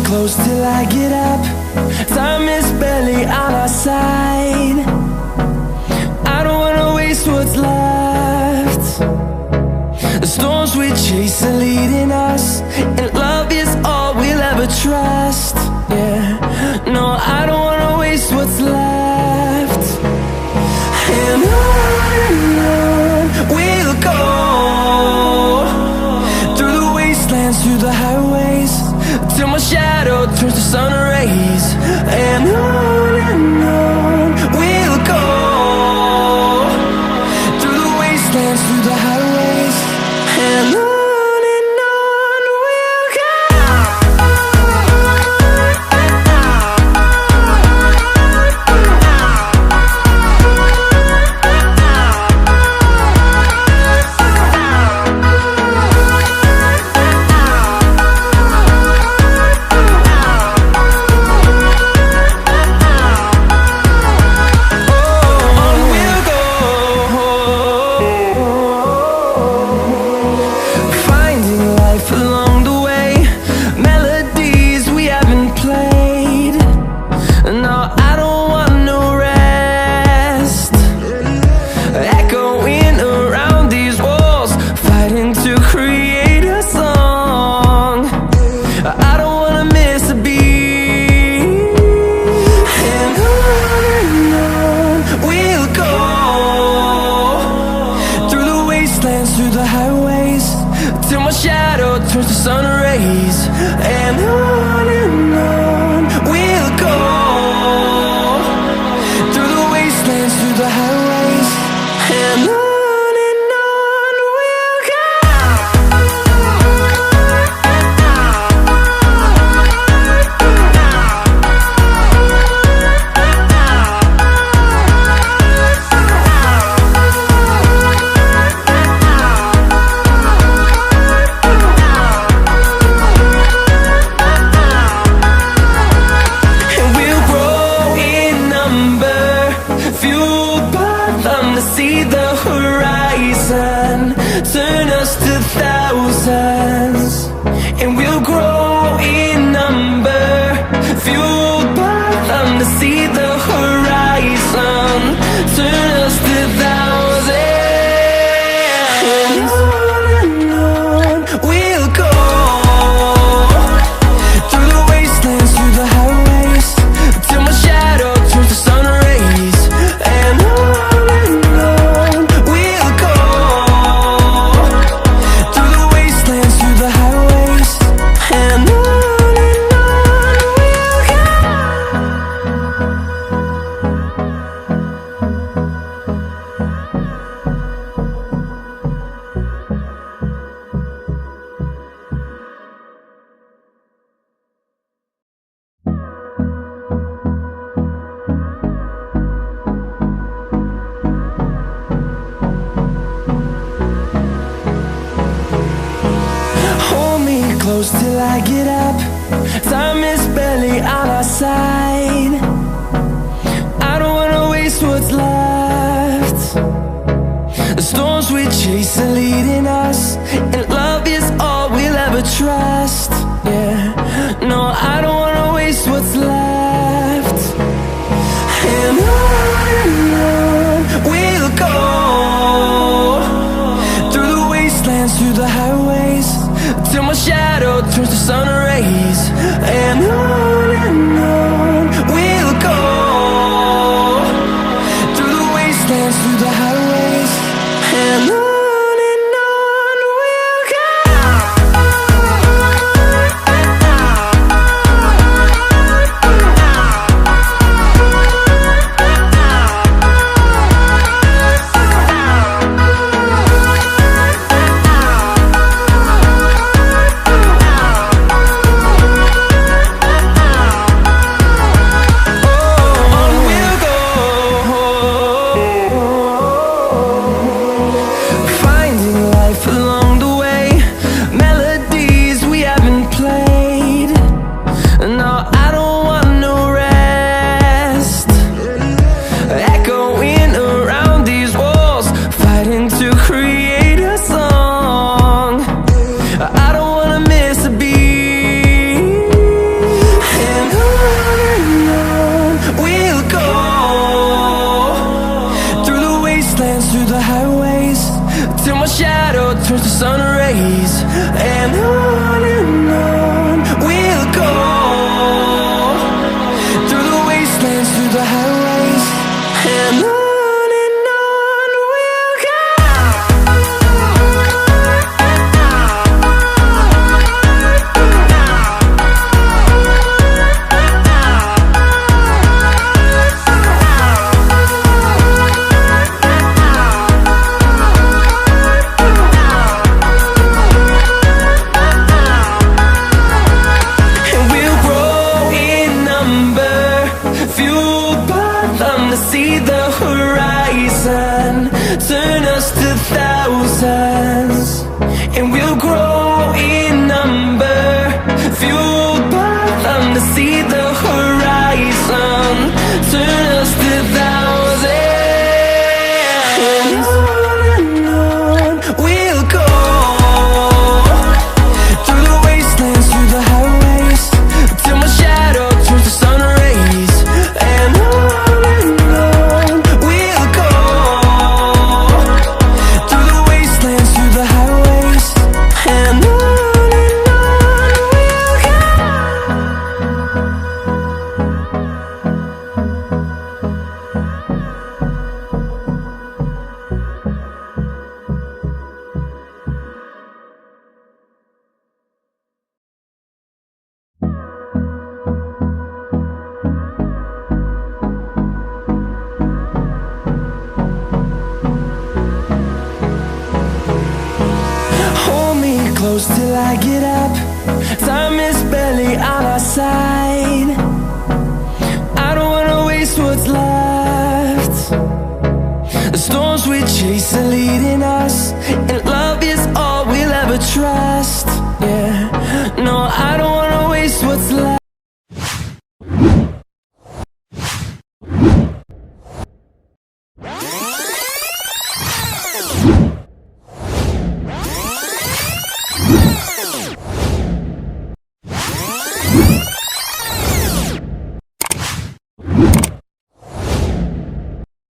close till I get up. Time is barely on our side. I don't wanna waste what's left. The storms we chase are leading us, and love is all we'll ever trust. Yeah, no, I don't wanna waste what's left. And on we'll go, through the wastelands, through the highways, till my shadow turns to sun rays. And on we'll go, through the wastelands, through the highways, and on we'll go. Through the highways, till my shadow turns to sun rays. And on we'll go, through the wastelands, through the highways, and on we'll go. See the horizon turn us to thousands, and we'll grow in number, fueled by them. To see the horizon turn us to thousands, and on we'll go, through the wastelands, through the highways, till my shadow turns to sun rays. And close till I get up. Time is barely on our side. I don't wanna waste what's left. The storms we chase are leading us, and love is all we'll ever trust. Yeah, no, I don't wanna waste what's left. And on we'll go, through the wastelands, through the highways, till my shadow turns to sun rays. And on we'll go, through the wastelands, through the highways, and on. I get up. Time is barely on our side. I don't wanna waste what's left. The storms we chase are leading us.